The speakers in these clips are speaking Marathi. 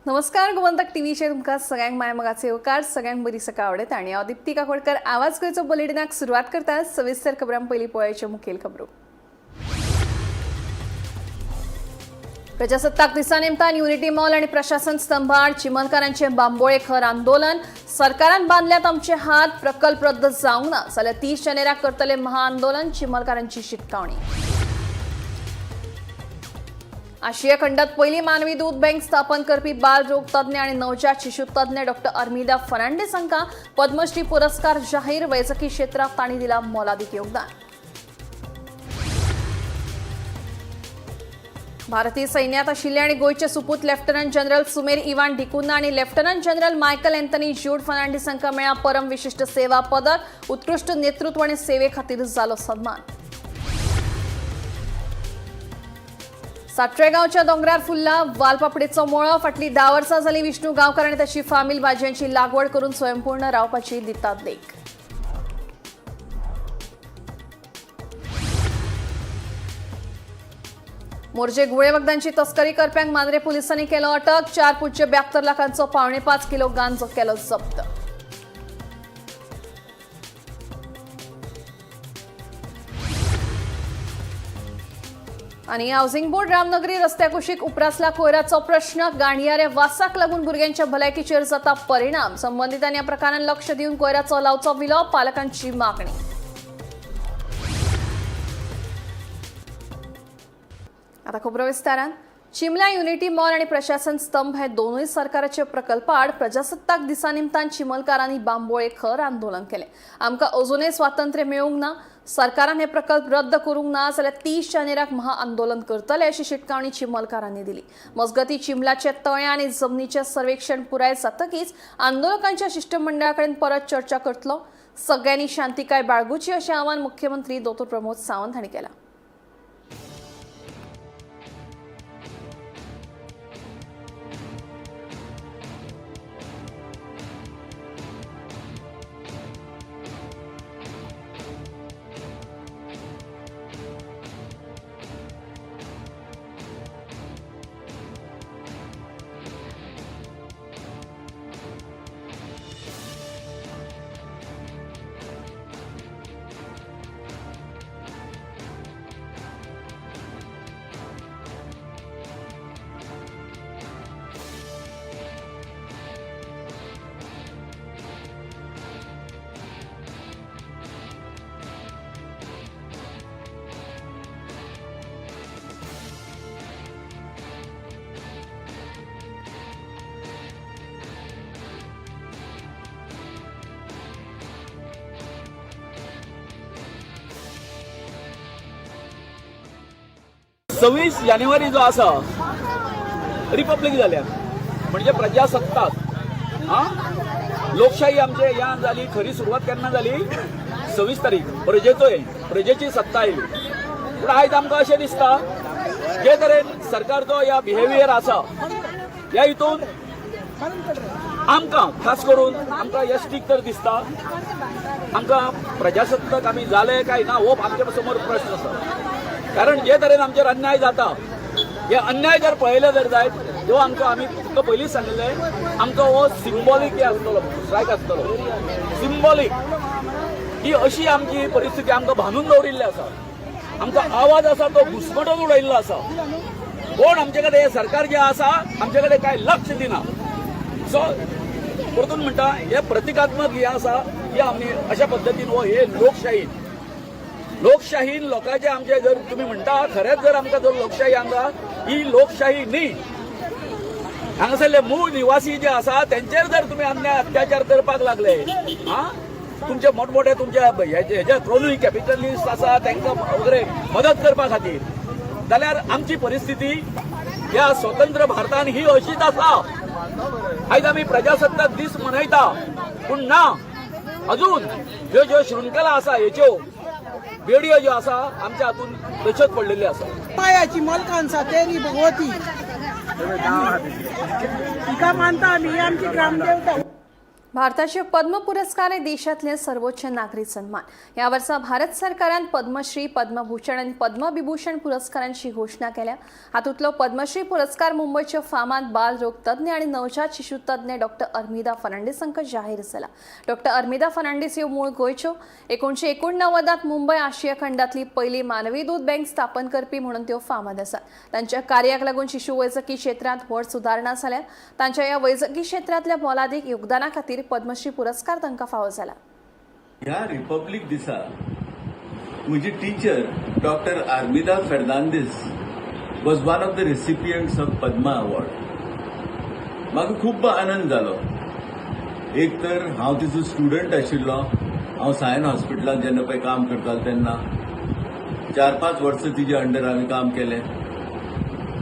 नमस्कार गोमंतक टीव्हीचे तुमकां सगळ्यांक माय मोगाचे उपकार सगळ्यांक बरी सकाळ आवडत आणि हांव दिप्ती काकोडकर आवाज गोंयचो बुलेटिनाक सुरवात करता सविस्तर खबरां पयलीं पळोवचे मुखेल खबरो। प्रजासत्ताक दिसा निमतान युनिटी मॉल आणि प्रशासन स्तंभार चिमलकारांचे बांबोळे खर आंदोलन। सरकारान बांदल्यात आमचे हात, प्रकल्प रद्द जावंक ना जाल्यार 30 जानेराक करतले महाआंदोलन, चिमलकारांची शिटकावणी। आशिया खंडात पहिली मानवी दूध बँक स्थापन करपी बाल रोग तज्ञ आणि नवजात शिशु तज्ञ डॉक्टर अर्मिदा फर्नांडीस हांकां पद्मश्री पुरस्कार जाहीर। वैजकी क्षेत्रात तांणी दिला मोलादीक योगदान। भारतीय सैन्यात आशिल्ले आणि गोयचे सुपूत लेफ्टनंट जनरल सुमेर इवान डिकुन्ना आणि lieutenant general Michael Anthony Jude Fernandes हांकां मेळ्ळा परम विशिष्ट सेवा पदक। उत्कृष्ट नेतृत्व आणि सेवे खातीर जालो सन्मान। साट्रेगांवच्या दोंगरार फुल्ला वालपापडेचो मोळो। फाटली 10 वर्सां जाली विष्णू गांवकार आनी ताची फामील भाजयांची लागवड करून स्वयंपूर्ण रावपाची दितात देख। मोर्जे गुळे वखदांची तस्करी करप्यांक मांद्रे पुलिसांनी केलो अटक। 4.72 लाखांचो 5.5 किलो गांजो केलो जप्त। आणि हाऊसिंग बोर्ड रामनगरी रस्त्या कुशीक उपरासला कोयराचो प्रश्न। गाणियारे वासाक लागून भुरग्यांच्या भलायकीचेर जाता परिणाम। संबंधितांनी ह्या प्रकारान लक्ष दिवन कोयराचो लावचो विलो, पालकांची मागणी। आता खबरो विस्तारान। चिमला युनिटी मॉल आणि प्रशासन स्तंभ हे दोनूय सरकाराचे प्रकल्प आड प्रजासत्ताक दिसा निमतान चिमलकारांनी बांबोळे खर आंदोलन केले। आमकां अजूनय स्वातंत्र्य मेळूंक ना, सरकारान हे प्रकल्प रद्द करूंक ना जाल्यार 30 जानेराक महाआंदोलन करतले अशी शिटकावणी चिमलकारांनी दिली। मजगती चिमलाचे तळ्या आणि जमनीचे सर्वेक्षण पुराय जातकीच आंदोलकांच्या शिष्टमंडळाकडेन परत चर्चा करतलो। सगळ्यांनी शांतिकाय बाळगुची अशें आवाहन मुख्यमंत्री डॉ. प्रमोद सावंत हांणी केलां। सव्वीस जानेवारी जो आसा रिपब्लीक जाल्या म्हणजे प्रजासत्ताक। लोकशाही आमचे या जाली खरी सुरुवात केन्ना जाली 26 तारीख प्रजेची सत्ता आयली। पूण आयज आमकां अशें दिसता जे तरेन सरकारचो ह्या बिहेवियर आसा ह्या हितून आमकां खास करून आमकां यश्टीक तर दिसता आमकां प्रजासत्ताक आमी जाले काय ना हो आमच्या समोर प्रश्न आसा। कारण जे तरेन आमचेर अन्याय जाता हे अन्याय जर पळयले जर जायत जो आमकां आमी तुमकां पयलींच सांगिल्लें आमचो हो सिंबॉलीक आसतलो स्ट्रायक आसतलो सिंबॉलीक ही अशी आमची परिस्थिती आमकां बांदून दवरिल्ली आसा। आमचो आवाज आसा तो घुसमटून उडयल्लो आसा। कोण आमचे कडेन हे सरकार जे आसा आमचे कडेन कांय लक्ष दिना। सो परतून म्हणटा हे प्रतिकात्मक हे आसा की आमी अशा पद्दतीन हो हे लोकशाहीन लोकांचे आमचे जर तुम्ही म्हणता खरेंच जर आमकां जर लोकशाही हांगा ही लोकशाही न्ही हांगासरले मूळ निवासी जे आसा तेंचेर जर तुम्ही अन्याय अत्याचार करपाक लागले तुमचे मोठमोठे तुमच्या हेजे क्रोनी कॅपिटलिस्ट आसा तांकां वगैरे मदत करपा खातीर जाल्यार आमची परिस्थिती ह्या स्वतंत्र भारतान ही अशीच आसा। आयज आमी प्रजासत्ताक दीस मनयता पूण ना अजून ह्यो ज्यो शृंखला आसा हेच्यो बेडयो ज्यो आसा आमच्या हातून तश्योच पडलेल्यो आसा। मायाची मलकांसा तेरी भगवती तिका मानता आमी आमची ग्रामदेवता। भारताचे पद्म पुरस्कार हे देशातले सर्वोच्च नागरी सन्मान. यावर्षी भारत सरकारान पद्मश्री, पद्मभूषण आणि पद्मविभूषण पुरस्कारांची घोषणा केल्या. हातूंतलो पद्मश्री पुरस्कार मुंबईचे फामाद बालरोग तज्ञ आणि नवजात शिशु तज्ञ डॉक्टर अर्मिदा फर्नांडीस हांकां जाहीर जाला. डॉक्टर अर्मिदा फर्नांडीस ह्यो मूळ गोंयच्यो. 1989 मुंबय आशिया खंडांतली पहिली मानवी दूध बँक स्थापन करपी म्हणून त्यो फामाद आसा. तांच्या कार्याक लागून शिशु वैजकी क्षेत्रांत व्हड सुदारणा जाल्या. तांच्या ह्या वैजकी क्षेत्रांतल्या मोलादीक योगदाना खातीर पद्मश्री पुरस्कार तांकां फावो जाला. ह्या रिपब्लिक दिसा म्हजी teacher doctor Armida Fernandes was one of the recipients of Padma award. म्हाका खूब आनंद जालो. एक तर हांव तिचो स्टुडंट आशिल्लो. हांव सायन हॉस्पिटलांत जेन्ना पळय काम करतालो तेन्ना 4-5 वर्सां तिच्या अंडर हांवें काम केलें.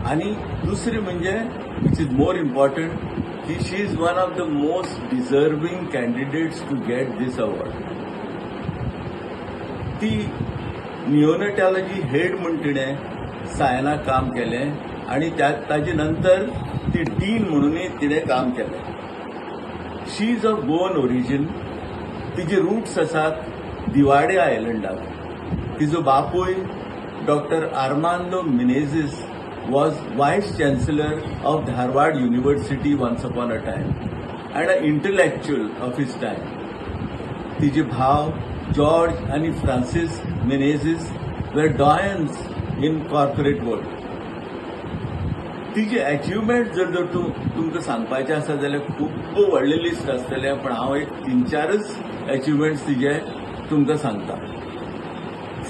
आनी दुसरी म्हणजे विच इज मोर इम्पॉर्टंट की she is one of the most deserving candidates to get this award. ती निओनेटॉलॉजी हेड म्हूण तिणें सायनाक काम केलें आनी ताजे नंतर ती डीन म्हणूनय तिणें काम केलें. She is of Goan origin. तिचे रूट्स आसात दिवाडे आयलंडाक. तिचो बापूय doctor Armando Menezes was Vice Chancellor of Harvard University once upon a time and an intellectual of his time. तिचे भाव जॉर्ज आणि Francis Menezes were doyens in corporate world. तिचे अचिव्हमेंट जर तुमकां सांगपाचें आसा जाल्यार खूब व्हडलें लिस्ट आसतलें, पण हांव एक 3-4च अचिव्हमेंट्स तिचे तुमकां सांगता.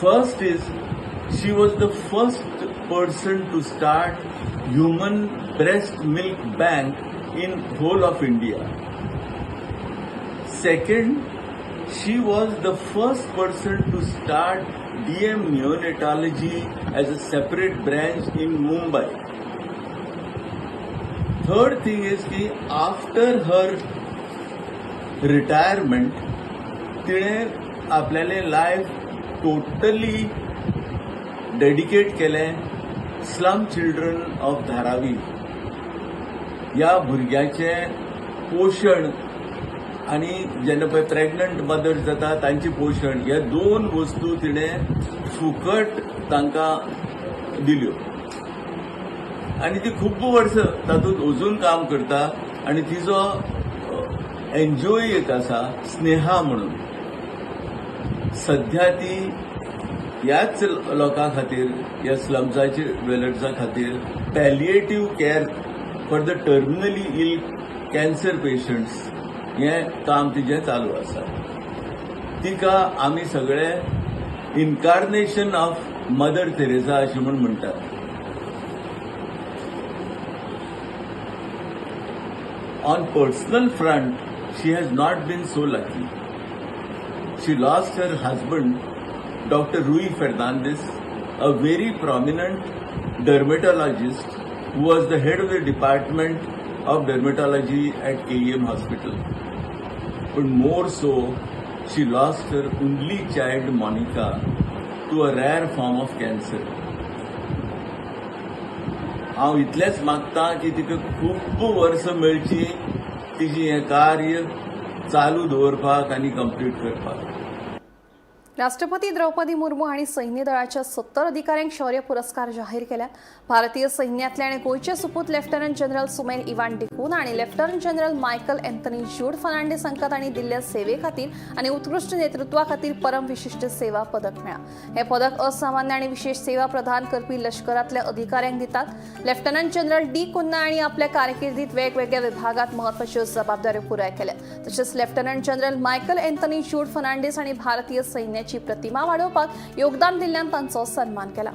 First is she was the first person to start human breast milk bank in whole of India. Second, she was the first person to start DM neonatology as a separate branch in Mumbai. Third thing is कि after her retirement तिने आपल्याले लाइफ टोटली डेडिकेट केलें स्लम चिल्ड्रन ऑफ धारावी. ह्या भुरग्याचें पोशण आनी जेन्ना पळय प्रेग्नंट मदर जाता तांचें पोशण, ह्या 2 वस्तू तिणें फुकट तांकां दिल्यो. आनी ती खूब वर्सां तातूंत अजून काम करता. आनी तिजो एनजीओय एक आसा स्नेहा म्हणून. सध्या ती ह्याच लोकां खातीर, ह्या स्लम्साच्या ड्वेलर्सां खातीर palliative care for the terminally ill cancer patients हें काम तिजें चालू आसा. तिका आमी सगळे इन्कार्नेशन ऑफ मदर तेरेसा अशें म्हूण म्हणटात. On personal front she has not been so lucky. She lost her husband Dr. Rui Fernandez, a very prominent dermatologist who was the head of the department of dermatology at KEM Hospital. But more so, she lost her only child Monica to a rare form of cancer. हांव इतलेंच मागतां की तिका खूब वर्सां मेळची तिची हें कार्य चालू दवरपाक आनी कंप्लीट करपाक. राष्ट्रपती द्रौपदी मुर्मू हांणी सैन्य दळाच्या 70 अधिकाऱ्यांक शौर्य पुरस्कार जाहीर केल्यात. भारतीय सैन्यातले आनी गोंयचे सुपूत लेफ्टनंट जनरल सुमेर इवान डिकून आनी lieutenant general Michael Anthony Jude Fernandes हांकां तांणी दिल्ल्या सेवे खातीर आनी उत्कृश्ट नेतृत्वा खातीर परम विशिश्ट सेवा पदक मेळ्ळां. हे पदक असामान्य आनी विशेष सेवा प्रदान करपी लश्करातल्या अधिकाऱ्यांक दितात. लेफ्टनंट जनरल डी कुन्ना हांणी आपल्या कारकिर्दीत वेगवेगळ्या विभागात म्हत्वाच्यो जबाबदाऱ्यो पुराय केल्यात. तशेंच lieutenant general Michael Anthony Jude Fernandes हांणी भारतीय सैन्याची प्रतिमा वाडोवपाक योगदान दिल्ल्यान तांचो सन्मान केला.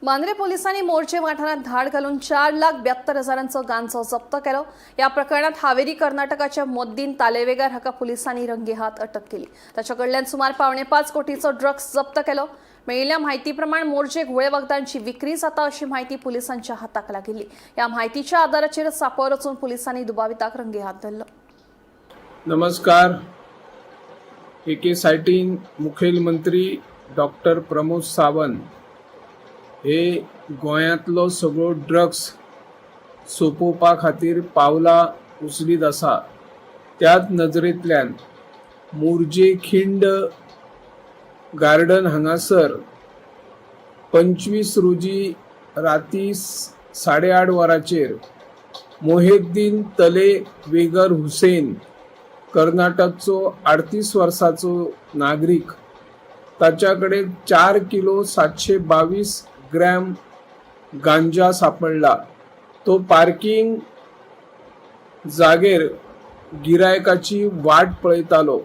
मांद्रे पोलिसांनी मोर्चे वाठारात धाड घालून 4,72,000 गांजो जप्त केलो. या प्रकरणात हावेरी कर्नाटकाच्या मोद्दीन तालेवेगार हाका पोलिसांनी रंगेहात अटक केली. ताच्याकडल्यान सुमार 5.5 कोटीचो ड्रग्स जप्त केलो. मेळिल्ल्या म्हायती प्रमाण मोर्चे घोळे वखदांची विक्री जाता अशी माहिती पोलिसांच्या हाताक लागिल्ली. या माहितीच्या आधाराचेर सांपळ रचून पोलिसांनी दुबाविताक रंगेहात धरलो. नमस्कार. एके सायटीन मुखेलमंत्री डॉक्टर प्रमोद सावंत हे गोंयांतलो सगळो ड्रग्स सोंपोवपा खातीर पावलां उचलीत आसा. त्याच नजरेंतल्यान मोरजे खिंड गार्डन हांगासर 25 रोजी राती 8:30 वरांचेर मोहिउद्दीन तलेवेगर हुसेन कर्नाटकचो 38 वर्साचो नागरीक ताच्याकडे 4 किलो 722 ग्रॅम गांजा सापडला. तो पार्किंग जागेर गिरायकाची वाट पळयतालो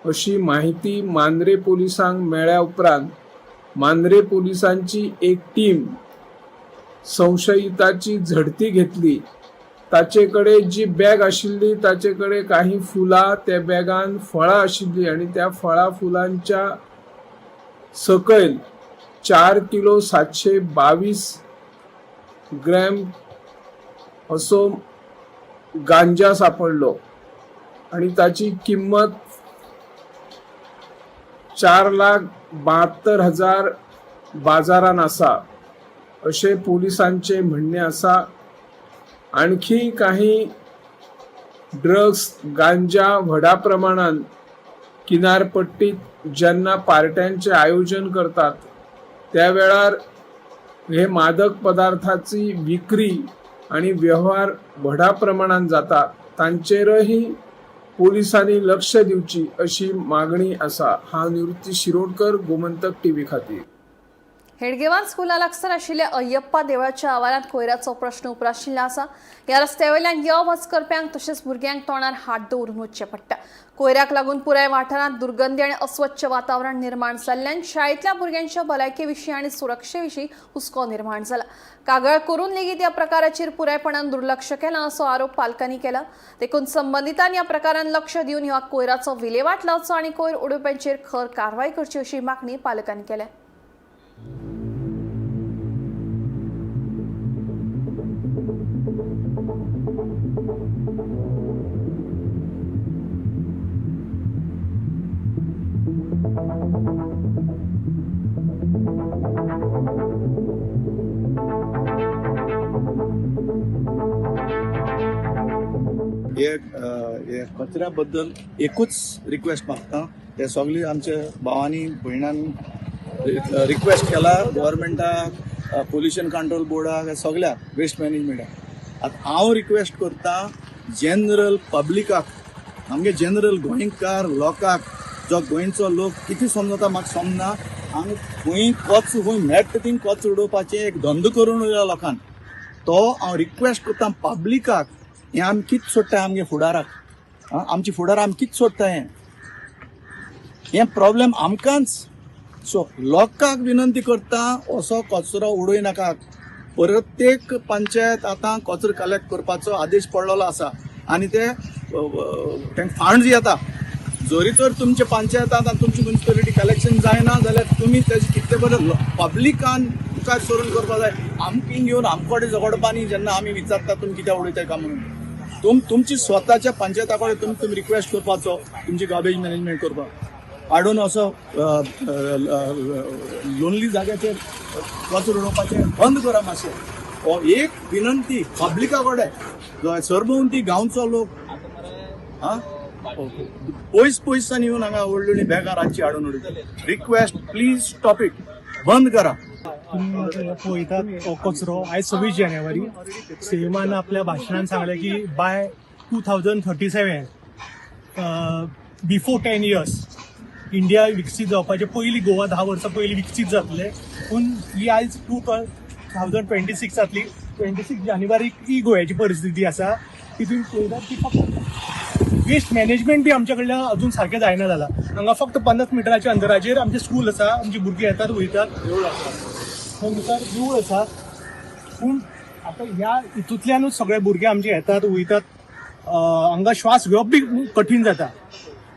अशी माहिती मांद्रे पोलिसांक मेळ्ळ्या उपरांत मांद्रे पोलिसांची एक टीम संशयिताची झडती घेतली. ताचे कडेन जी बॅग आशिल्ली ताचे कडेन काही फुलां, त्या बॅगान फळां आशिल्लीं आणि त्या फळां फुलांच्या सकयल 4 किलो 722 ग्रॅम असो गांजा सापडलो आणि ताची किंमत 4,72,000 बाजारान आसा अशें पोलिसांचे म्हणणे आसा. आणखी काही ड्रग्स गांजा व्हडा प्रमाणात किनारपट्टीत जेन्ना पार्ट्यांचे आयोजन करतात त्या वेळार हे मादक पदार्थाची विक्री आणि व्यवहार व्हडा प्रमाणात जाता. तांचेरही पोलिसांनी लक्ष दिवची अशी मागणी आसा. हांव निवृत्ती शिरोडकर, गोमंतक टीव्ही खातीर. हेडगेवार स्कुला लागसार आशिल्ल्या अय्यप्पा देवळाच्या आवारांत कोयराचो प्रश्न उप्राशिल्लो आसा. ह्या रस्त्या वयल्यान यो वच करप्यांक तशेंच भुरग्यांक तोंडार हात दवरून वचचें पडटा. कोयराक लागून पुराय वाठारांत दुर्गंधी आनी अस्वच्छ वातावरण निर्माण जाल्ल्यान शाळेंतल्या भुरग्यांच्या भलायके विशीं आनी सुरक्षे विशीं हुस्को निर्माण जाला. कागाळ करून लेगीत ह्या प्रकाराचेर पुरायपणान दुर्लक्ष केलां असो आरोप पालकांनी केला. देखून संबंधितांनी ह्या प्रकारान लक्ष दिवन ह्या कोयराचो विलेवाट लावचो आनी कोयर उडोवप्यांचेर खर कारवाय करची अशी मागणी पालकांनी केल्या. हे कचऱ्या बद्दल एकूच रिक्वेस्ट मागता. हे सगळी आमच्या भावांनी भयणांनी रिक्वेस्ट केला गव्हर्मेंटाक, पोल्युशन कंट्रोल बोर्डाक, सगळ्याक, वेस्ट मॅनेजमेंटाक. आतां हांव रिक्वेस्ट करता जनरल पब्लिकाक, आमगे जनरल गोंयकार लोकांक, जो गोंयचो लोक कितें समजता म्हाका समजना. आनी खंय मेळटा थंय कच उडोवपाचें एक धंदो करून उरला लोकांक. तो हांव रिक्वेस्ट करता पब्लिकाक. हें आमी कितें सोडटा आमगे फुडाराक, आमची फुडार आमी कितें सोडटा हें प्रॉब्लेम आमकांच. सो लोकांक विनंती करता असो कचरो उडोय नाका. प्रत्येक पंचायत आतां कचरो कलेक्ट करपाचो आदेश पडलेलो आसा आनी ते तांकां फांड येता. जरी तर तुमच्या पंचायतांत तुमची म्युनिसिपालिटी कलेक्शन जायना जाल्यार तुमी तेजे कितले बरें पब्लिकान मुखार सरून करपा जाय. आमकां घेवन आमकडे झगडपा न्ही. जेन्ना आमी विचारता तुमी कित्याक उडयताय काय म्हणून, तुमची स्वताच्या पंचायता कडेन तुमी रिक्वेस्ट करपाचो तुमची गार्बेज मॅनेजमेंट करपाक. हाडून असो लोनली जाग्याचेर कचरो उडोवपाचें बंद करा मातशें. हो एक विनंती पब्लिका कडेन. सरभोंवती गांवचो लोक पयसान येवन हांगा व्हडली व्हडली बॅगां रातची हाडून उडयता. रिक्वेस्ट प्लीज स्टॉप इट, बंद करा. पळयतात हो कचरो. आयज 26 जानेवारी सीएमान आपल्या भाशणान सांगलें की बाय 2037 बिफोर 10 years इंडिया विकसीत जावपाचे पयलीं गोवा 10 वर्सां पयलीं विकसीत जातले. पूण ही आयज 2026 जातली. 26 जानेवारीक ही गोंयाची परिस्थिती आसा. तितून पळयतात की फक्त वेस्ट मॅनेजमेंट बी आमच्या कडल्यान अजून सारकें जायना जालां. हांगा फक्त 50 मिटराच्या अंतराचेर आमचें स्कूल आसा. आमची भुरगीं येतात वयतात. नुसार रूळ आसा. पूण आतां ह्या हितूंतल्यानूच सगळे भुरगे आमचे येतात वयतात, हांगा श्वास घेवप बी कठीण जाता.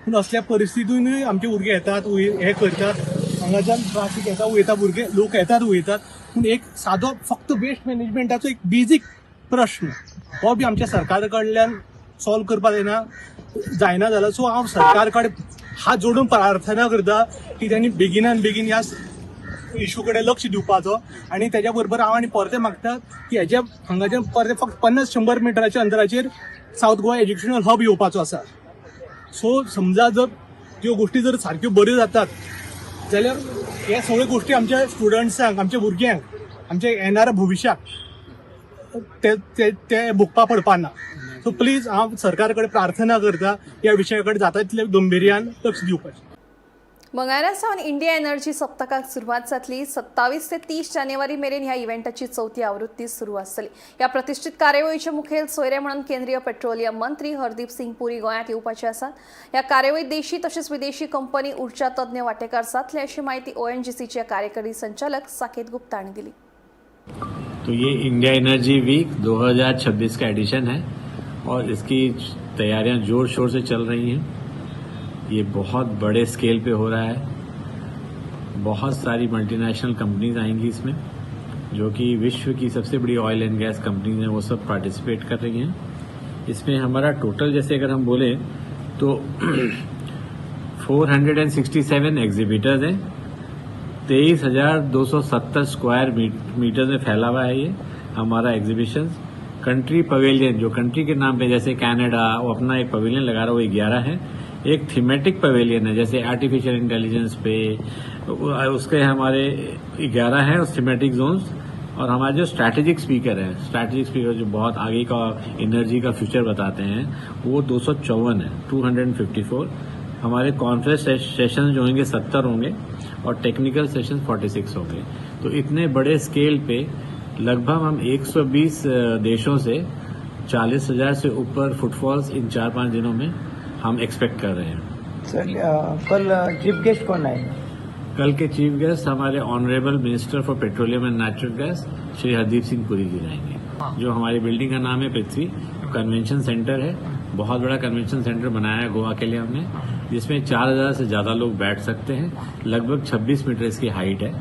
पूण असल्या परिस्थितीनूय आमचे भुरगे येतात, हे करतात, हांगाच्यान ट्राफीक येता वयता, भुरगे लोक येतात वयतात. पूण एक सादो फक्त वेस्ट मॅनेजमेंटाचो एक बेजीक प्रश्न हो बी आमच्या सरकारा कडल्यान सॉल्व करपाक जायना जालो. सो हांव सरकार कडेन हात जोडून प्रार्थना करता की त्यांनी बेगिनान बेगीन ह्या इशू कडेन लक्ष दिवपाचो. आनी तेज्या बरोबर हांव आनी परते मागता की हेज्या हांगाच्यान परते फक्त 50-100 मिटराच्या अंतराचेर सावथ गोवा एज्युकेशनल हब येवपाचो आसा. सो समजा जर ह्यो गोष्टी जर सारक्यो बऱ्यो जातात जाल्यार हे सगळ्यो गोष्टी आमच्या स्टुडंट्सांक, आमच्या भुरग्यांक, आमच्या येणाऱ्या भविश्याक ते भोगपा पडपाना. सो प्लीज हांव सरकार कडेन प्रार्थना करता ह्या विशया कडेन जाता तितले गंभीर्यान लक्ष दिवपाचें. मंगळारा सावन इंडिया एनर्जी सप्तकाक सुरवात जातली. 27 ते 30 जानेवारी मेरेन ह्या इव्हेंटाची 4थी आवृत्ती सुरू आसतली. ह्या प्रतिष्ठीत कार्यावळीचे मुखेल सोयरे म्हणून केंद्रीय पेट्रोलियम मंत्री हरदीप सिंग पुरी गोंयांत येवपाचे आसात. ह्या कार्यावळीत देशी तशेंच विदेशी कंपनी उर्जा तज्ञ वांटेकार जातले अशी माहिती ONGCचे कार्यकारी संचालक साकेत गुप्ता हांणी दिली. तो ये इंडिया एनर्जी वीक 2026 का एडिशन है और इसकी तैयारियां जोर शोर से चल रही हैं. ये बहुत बड़े स्केल पे हो रहा है. बहुत सारी मल्टीनेशनल कंपनीज आएंगी इसमें, जो कि विश्व की सबसे बड़ी ऑयल एंड गैस कंपनीज हैं, वो सब पार्टिसिपेट कर रही हैं. इसमें हमारा टोटल जैसे अगर हम बोले तो 467 एग्जीबिटर्स हैं. 23,270 स्क्वायर मीटर में फैला हुआ है ये हमारा एग्जीबिशन. कंट्री पवेलियन जो कंट्री के नाम पे, जैसे कनाडा वो अपना एक पवेलियन लगा रहा है, वो 11 है. एक थीमेटिक पवेलियन है, जैसे आर्टिफिशियल इंटेलिजेंस पे उसके हमारे 11 है उस थीमेटिक जोन्स. और हमारे जो स्ट्रैटेजिक स्पीकर जो बहुत आगे का एनर्जी का फ्यूचर बताते हैं, वो 254 है, 254. हमारे कॉन्फ्रेंस सेशन जो होंगे 70 होंगे और टेक्निकल सेशन 46 होंगे. तो इतने बड़े स्केल पे लगभग हम 120 देशों से 40,000 से ऊपर फुटफॉल्स इन 4-5 दिनों में हम एक्सपेक्ट कर रहे हैं. सर कल चीफ गेस्ट कौन आएगा? कल के चीफ गेस्ट हमारे honourable minister for petroleum and natural gas Shri Hardeep Singh Puri ji रहेंगे. जो हमारी बिल्डिंग का नाम है पृथ्वी कन्वेंशन सेंटर है. बहुत बड़ा कन्वेंशन सेंटर बनाया है गोवा के लिए हमने, जिसमें 4,000 से ज्यादा लोग बैठ सकते हैं. लगभग 26 मीटर इसकी हाइट है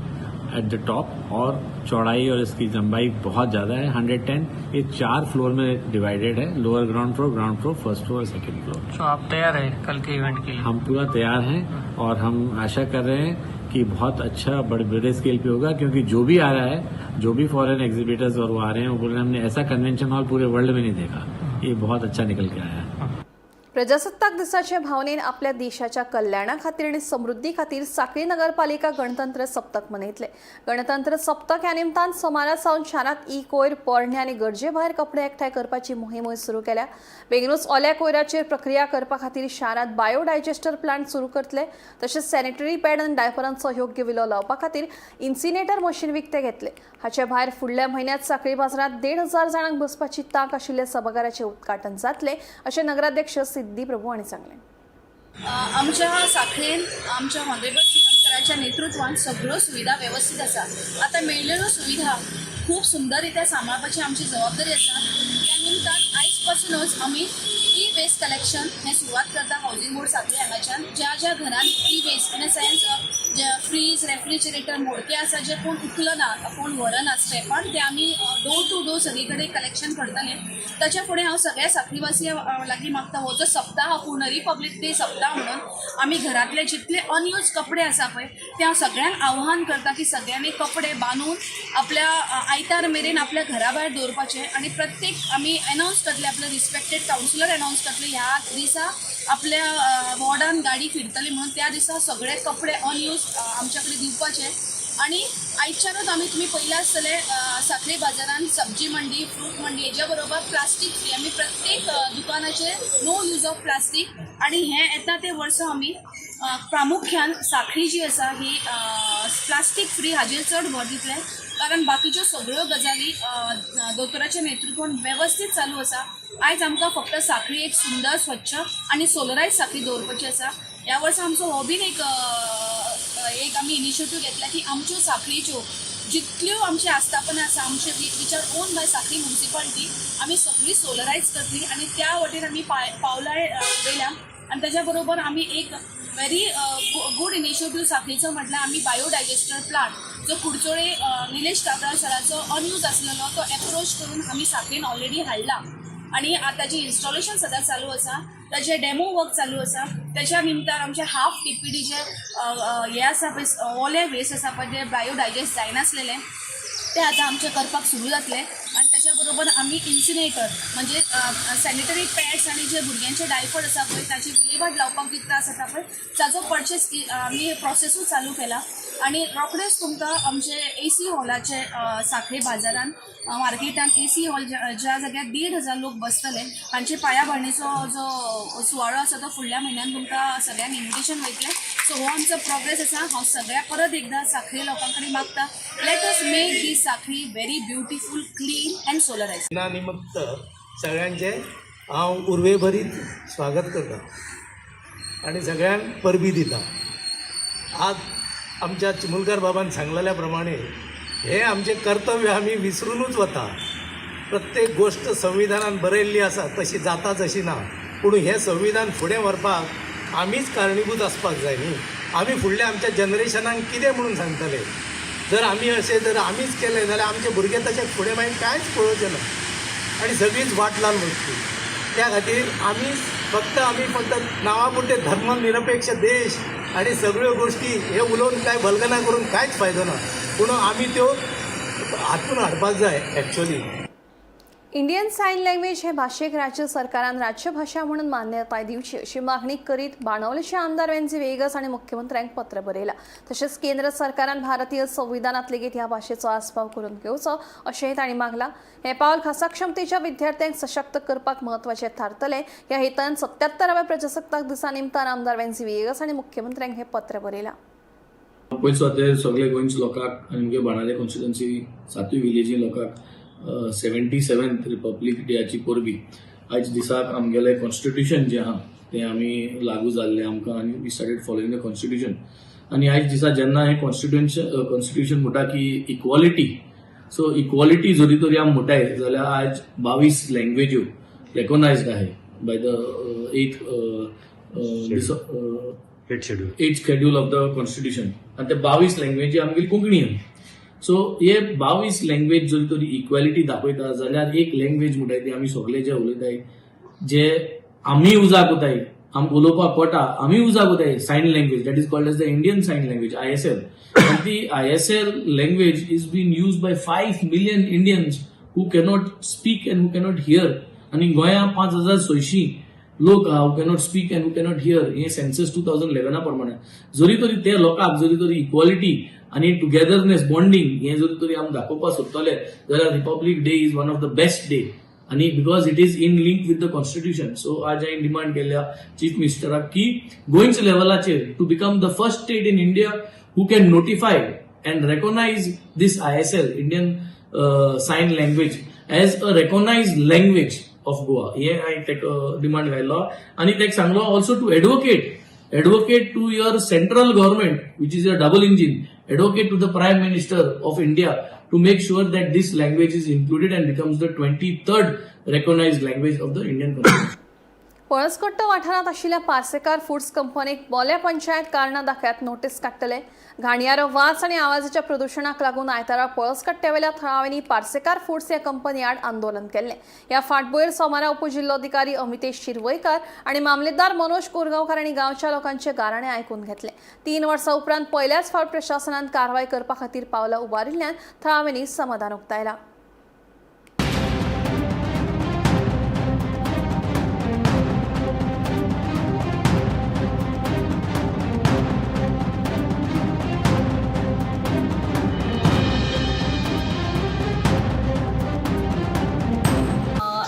एट द टॉप, और चौड़ाई और इसकी लंबाई बहुत ज्यादा है 110. ये 4 फ्लोर में डिवाइडेड है, lower ground floor, first floor, second floor. तो आप तैयार हैं कल के इवेंट के लिए? हम पूरा तैयार हैं और हम आशा कर रहे हैं कि बहुत अच्छा बड़े स्केल पे होगा, क्योंकि जो भी आ रहा है, जो भी फॉरेन एग्जीबिटर्स और वो आ रहे हैं, वो बोल रहे हैं हमने ऐसा कन्वेंशन हॉल पूरे वर्ल्ड में नहीं देखा. ये बहुत अच्छा निकल के आया है. प्रजासत्ताक दिसाचे भावनेन आपल्या देशाच्या कल्याणा खातीर आनी समृद्धी खातीर सांखळी नगरपालिका गणतंत्र सप्तक मनयतले. गणतंत्र सप्तक ह्या निमतान सोमारा सावन शारांत कोयर, पोरणे आनी गरजे भायर कपडे एकठांय करपाची मोहीम सुरू केल्या. बेगीनूच ओल्या कोयराचेर प्रक्रिया करपा खातीर शारांत बायोडायजेस्टर प्लांट सुरू करतले. तशेंच सॅनिटरी पॅड आनी डायपरांचो योग्य विलो लावपा खातीर इन्सिनेटर मशीन विकते घेतले. हाचे भायर फुडल्या म्हयन्यांत सांखळी बाजारांत 1,500 जाणांक बसपाची तांक आशिल्ल्या सभाघराचें उद्घाटन जातले अशें नगराध्यक्ष सिद्धी प्रभू हांणी सांगलें. आमच्या सांखळेन आमच्या ऑनरेबल सीएम सराच्या नेतृत्वान सगळ्यो सुविधा व्यवस्थित आसा. आता मेळिल्ल्यो सुविधा खूप सुंदररित्या सांबाळपाची आमची जबाबदारी आसा. त्या निमतान आयज पासूनच आमी वेस्ट कलेक्शन हे सुरवात करता हाऊसिंग बोर्ड सांखळे हांगाच्यान. ज्या घरांनी वेस्ट इन अ सेन्स जे फ्रीज, रेफ्रिजरेटर, मोडके आसा जे कोण उखलना, कोण व्हरना स्टेपान, ते आमी डोर टू डोर सगळी कडेन कलेक्शन करतले. ताच्या फुडें हांव सगळ्या सांखळीवासी लागीं मागता, हो जो सप्ताह पूर्ण रिपब्लीक डे सप्ताह म्हणून आमी घरांतले जितले अनयूज कपडे आसा पळय ते हांव सगळ्यांक आव्हान करता की सगळ्यांनी कपडे बांदून आपल्या आयतार मेरेन आपल्या घरा भायर दवरपाचे. आनी प्रत्येक आमी अनाउन्स करतले, आपले रिस्पेक्टेड कावन्सिलर अनाउन्स करतले ह्या दिसा आपल्या वॉर्डान गाडी फिरतली म्हणून. त्या दिसा सगळे कपडे अनयूज आमच्या कडेन दिवपाचे. आणि आयच्यानूच आमी तुमी पयले आसतले सांखळी बाजारान सब्जी मंडी, फ्रूट मंडी हेज्या बरोबर प्लास्टीक फ्री आमी प्रत्येक दुकानाचे नो यूज ऑफ प्लास्टीक. आणि हे येता ते वर्स आमी प्रामुख्यान सांखळी जी आसा ही प्लास्टीक फ्री हाजेर चड भर दितले. कारण बाकीच्यो सगळ्यो गजाली दोतोराच्या नेतृत्वान वेवस्थीत चालू आसा. आयज आमकां फक्त सांखळी एक सुंदर, स्वच्छ आणि सोलरायज सांखळी दवरपाची आसा. ह्या वर्सा आमचो हो बीन एक आमी इनिशिएटीव घेतला की आमच्यो सांखळीच्यो जितल्यो आमची आस्थापनां आसा आमचे which are own by Sankhali municipality आमी सगळी सोलरायज करतली आनी त्या वटेन आमी पावलां वयल्या आनी तेज्या बरोबर आमी एक व्हेरी गूड इनिशिएटीव सांखळीचो म्हटल्यार आमी बायोडायजेस्टर प्लांट जो कुडचोळे निलेश कातळ सराचो अनयूज आसलेलो तो एप्रोच करून आमी सांखळीन ऑलरेडी हाडला आणि ताजें इन्स्टॉलेशन सद्या चालू आसा ताजे डेमो वर्क चालू आसा त्याच्या निमतान आमचे हाफ टीपीडी जे हे आसा पळय ओले वेस्ट आसा पळय जे बायोडायजेस्ट जायनासलेले ते आतां आमचे करपाक सुरू जातले आनी त्याच्या बरोबर आमी इन्सिनेटर म्हणजे सॅनिटरी पॅड्स आनी जे भुरग्यांचे डायपर आसा पळय ताची विलेवाट लावपाक जे त्रास जाता पळय ताचो परचेस आमी प्रोसेसूय चालू केला आणि रोखडेच तुमकां आमचे AC हॉलाचे सांखळी बाजारान मार्केटान AC हॉल ज्या जाग्यार 1,500 लोक बसतले तांचे पायाभरणीचो जो सुवाळो आसा तो फुडल्या म्हयन्यान तुमकां सगळ्यांक इन्विटेशन वयतलें सो हो आमचो प्रोग्रेस आसा हांव सगळ्या परत एकदां सांखळी लोकां कडेन मागता लेट अस मेक ही Sankhali very beautiful clean and solarise निमित्त सगळ्यांचे हांव उर्वेभरीत स्वागत करता आणि सगळ्यांक परबी दिता. आज आमच्या चिमुलकार बाबान सांगलेल्या प्रमाणे हे आमचे कर्तव्य आमी विसरूनच वता. प्रत्येक गोष्ट संविधानान बरयल्ली आसा तशी जाता जशी ना पूण हे संविधान फुडें व्हरपाक आमीच कारणीभूत आसपाक जाय न्ही. आमी फुडल्या आमच्या जनरेशनाक कितें म्हणून सांगतले जर आमी अशें जर आमीच केलें जाल्यार आमचे भुरगे तशें फुडें मागीर कांयच पळोवचें ना आनी सगळीच वाट लावन वचची. त्या खातीर आमी फक्त नांवा पुरते धर्मनिरपेक्ष देश आणि सगळ्यो गोष्टी हे उलोवन काय भलगना करून कांयच फायदो ना पूण आमी त्यो हातून हाडपाक जाय. एक्चुअली इंडियन सायन लँग्वेज हे भाषेक राज्य सरकारान राज्यभाषा म्हणून मान्यताय दिवची अशी मागणी करीत बाणावलेचे आमदार वेंजी वेगस आणि मुख्यमंत्र्यांक पत्र बरयला. तशेंच केंद्र सरकारान भारतीय संविधानात लेगीत ह्या भाषेचो आस्पाव करून घेवचो अशेंय तांणी मागला. हे पावल खासा क्षमतेच्या विद्यार्थ्यांक सशक्त करपाक महत्वाचे थारतले. ह्या हेतान 77व्या प्रजासत्ताक दिसा निमतान आमदार वेंजी वेगस आणि मुख्यमंत्र्यांक हे पत्र बरयला. पयलीं सुद्दां सगळे गोंयच्या लोकांक आनी मुगे बाणावले कॉन्स्टिट्युएन्सी 7 विलेजी लोकांक 77th रिपब्लीक डेची परबी आयज दिसाक आमगेले कॉन्स्टिट्युशन जे आहा ते आमी लागू जाल्ले आमकां आनी we started following the constitution. आनी आयज दिसा जेन्ना हे कॉन्स्टिट्युशन म्हणटा की इक्वॉलिटी सो इक्वॉलिटी जरी तरी आमी म्हणटाय जाल्यार आयज 22 लँग्वेज्यो रेकॉग्नायज्ड आहे by the 8th schedule of the constitution आनी ते 22 लँग्वेजी आमगेली कोंकणी. सो हे 22 लँग्वेज जरी तरी इक्वॅलिटी दाखयता जाल्यार एक लँग्वेज म्हणटाय ती आमी सगळे जे उलयताय जे आमी उजाक कोताय आमकां उलोवपाक पडटा आमी उजाक कोताय sign language that is called as the Indian sign language ISL. And the ISL language is being used by 5 million Indians who cannot speak and who cannot hear. आणि गोंया 5,600 लोक who cannot speak and who cannot hear हे सेन्सस 2011 प्रमाणे जरी तरी ते लोकांक जरी तरी इक्वॉलिटी आणि टुगेदरनेस बॉन्डिंग हे जरी तरी आमी दाखोवपाक सोदतले जाल्यार republic day is one of the best day आणि because it is in link with the constitution. So आज हांवें डिमांड केल्या चीफ मिनिस्टराक की गोंयच्या लेवलाचेर to become the first state in India who can notify and recognize this ISL, Indian Sign Language, as a recognized language of Goa. Here I take a demand value and it takes Sanglo also to advocate to your central government, which is a double engine, advocate to the Prime Minister of India to make sure that this language is included and becomes the 23rd recognized language of the Indian Constitution. पळसकट्ट वाठारात आशिल्ल्या पार्सेकार फूड्स कंपनीक बोल्या पंचायत कारणां दाखयत नोटीस काडटले. घाणयारो वास आनी आवाजाच्या प्रदूषणाक लागून आयतारा पळसकट्ट्यावेल्या थळाव्यांनी पार्सेकार फूड्स ह्या कंपनी आड आंदोलन केल्लें. ह्या फाटभुंयेर सोमारा उपजिल्लोधिकारी अमितेश शिरवयकार आनी मामलेदार मनोज कोरगांवकार हांणी गांवच्या लोकांचे गाराणे आयकून घेतले. 3 वर्सां उपरांत पयल्याच फावट प्रशासनान कारवाय करपा खातीर पावलां उबारिल्ल्यान थळाव्यांनी समाधान उक्तायलां.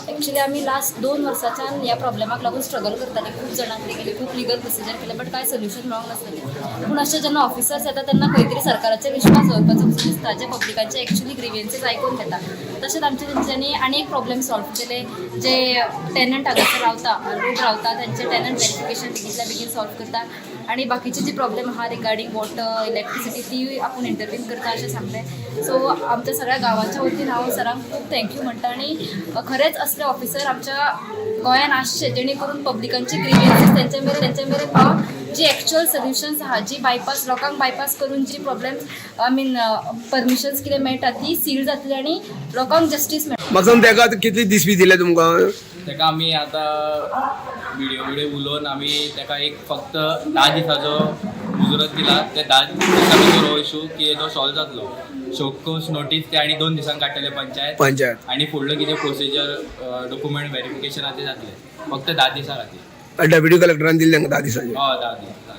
ॲक्च्युली आम्ही लास्ट 2 वर्सांच्यान ह्या प्रॉब्लेमाक लागून स्ट्रगल करताले. खूप जाणांक केली, खूप लिगल प्रोसिजर केले बट काय सोल्युशन मेळोंक नासलें. पूण अशें जेन्ना ऑफिसर्स येता तेन्ना खंय तरी सरकाराचेर विश्वास दवरपाचो असो दिसता जे पब्लिकांचे एक्च्युली ग्रिव्हन्सीस आयकून घेता. तशेंच तेंच्यांनी आनी एक प्रॉब्लेम सॉल्व केले जे टेनंट हांगासर रावता लोक रावता त्यांचे टेनंट व्हेरिफिकेशन बेगींतल्या बेगीन सॉल्व करता आणि बाकीचे जे प्रॉब्लेम आहा रिगार्डिंग वॉटर इलेक्ट्रिसिटी ती आपण इंटरव्हीन करता अशें सांगलें. सो आमच्या सगळ्या गांवाच्या वतीन हांव सरांक खूब थँक्यू म्हणटा आणि खरेंच असले ऑफिसर आमच्या गोंयान आसचे जेणे करून पब्लिकांचे ग्रीवियन्सीस तेंचे मेरेन पावन जी एक्चुअल सोल्युशन्स आहा जी बायपास लोकांक बायपास करून जी प्रॉब्लेम्स आय मीन परमिशन्स कितें मेळटा ती सील जातली आनी लोकांक जस्टीस मेळटा. म्हाका तेका कितले दीस बी दिले तुमकां? तेका आमी आतां व्हिडिओ उलोवन आमी तेका एक फक्त 10 दिसाचो मुजरत दिला. ते 10 दिसां भितर हो इशू की तो सॉल्व जातलो. शोकोस नोटीस ते आनी 2 दिसांक काडटले पंचायत आनी फुडलो कितें प्रोसिजर डॉक्युमेंट व्हेरिफिकेशन ते जातले फक्त 10 दिसां खातीर. डेप्युटी कलेक्टरान दिले तांकां 10 दिसांचे. 10 दीस.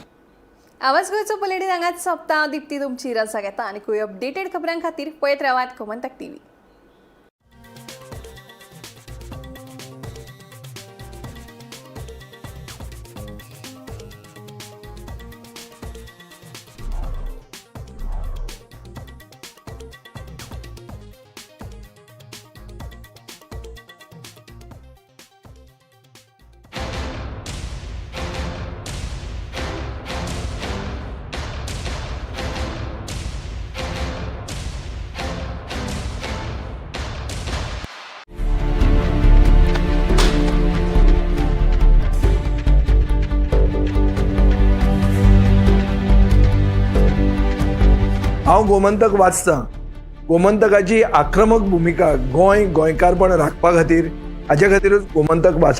आवाज गोंयचो बुलेटीन हांगाच सोंपता. दिप्ती तुमची रजा घेता आनी खूब अपडेटेड खबरां खातीर पळयत रावात गोमंतक TV. हांव गोमंतक वाचतां. गोमंतकाची आक्रमक भुमिका गोंयकारपण राखपा खातीर हाचे खातीरूच गोमंतक वाचपाक